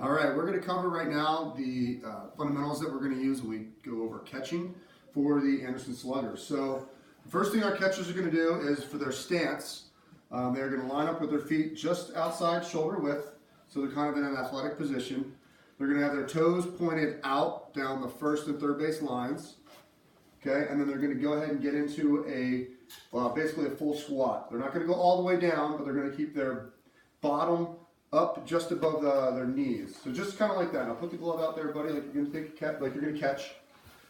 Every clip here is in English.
All right, we're going to cover right now the fundamentals that we're going to use when we go over catching for the Anderson Sluggers. So the first thing our catchers are going to do is for their stance, they're going to line up with their feet just outside shoulder width, so they're kind of in an athletic position. They're going to have their toes pointed out down the first and third base lines, okay, and then they're going to go ahead and get into basically a full squat. They're not going to go all the way down, but they're going to keep their bottom up just above their knees. So just kind of like that. Now put the glove out there, buddy, like you're going to catch,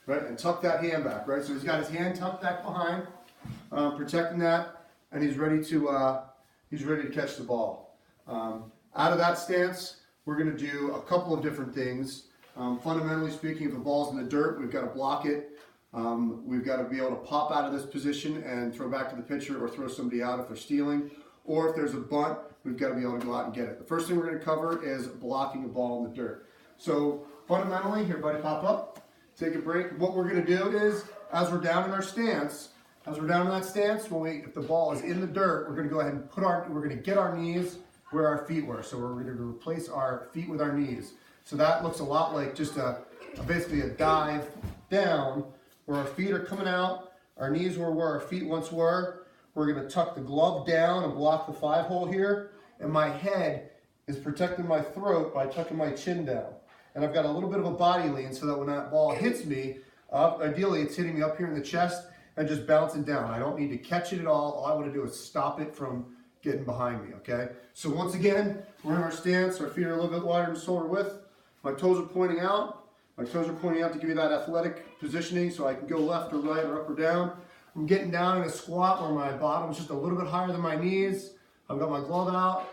right? And tuck that hand back, right? So he's got his hand tucked back behind, protecting that, and he's ready to catch the ball. Out of that stance, we're going to do a couple of different things. Fundamentally speaking, if the ball's in the dirt, we've got to block it. We've got to be able to pop out of this position and throw back to the pitcher or throw somebody out if they're stealing. Or if there's a bunt, we've got to be able to go out and get it. The first thing we're going to cover is blocking a ball in the dirt. So fundamentally, here buddy, pop up, take a break. What we're going to do is, as we're down in our stance, if the ball is in the dirt, we're going to go ahead and we're going to get our knees where our feet were. So we're going to replace our feet with our knees. So that looks a lot like just basically a dive down where our feet are coming out, our knees were where our feet once were. We're going to tuck the glove down and block the 5-hole here, and my head is protecting my throat by tucking my chin down. And I've got a little bit of a body lean so that when that ball hits me, ideally it's hitting me up here in the chest and just bouncing down. I don't need to catch it at all. All I want to do is stop it from getting behind me, okay? So once again, we're in our stance. Our feet are a little bit wider than shoulder width. My toes are pointing out. My toes are pointing out to give me that athletic positioning so I can go left or right or up or down. I'm getting down in a squat where my bottom is just a little bit higher than my knees. I've got my glove out.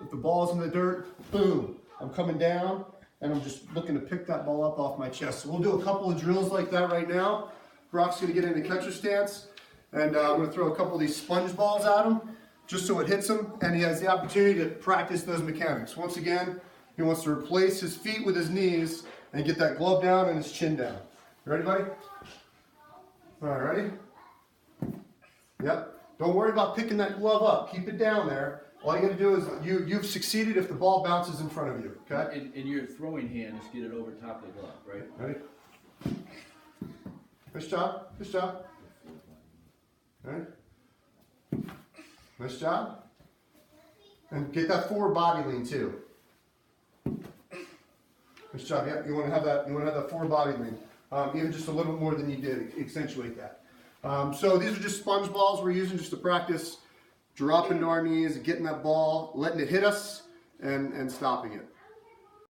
If the ball's in the dirt, boom, I'm coming down and I'm just looking to pick that ball up off my chest. So we'll do a couple of drills like that right now. Brock's going to get into catcher stance, and I'm going to throw a couple of these sponge balls at him just so it hits him, and he has the opportunity to practice those mechanics. Once again, he wants to replace his feet with his knees and get that glove down and his chin down. You ready, buddy? All right, ready? Yep. Don't worry about picking that glove up. Keep it down there. All you got to do is you've succeeded if the ball bounces in front of you. Okay. And your throwing hand is get it over top of the glove, right? Ready? Nice job. Nice job. Ready? Nice job. And get that forward body lean too. Nice job. Yeah. You want to have that. You want to have that forward body lean. Even just a little more than you did. Accentuate that. So these are just sponge balls we're using just to practice dropping to our knees, getting that ball, letting it hit us, and stopping it.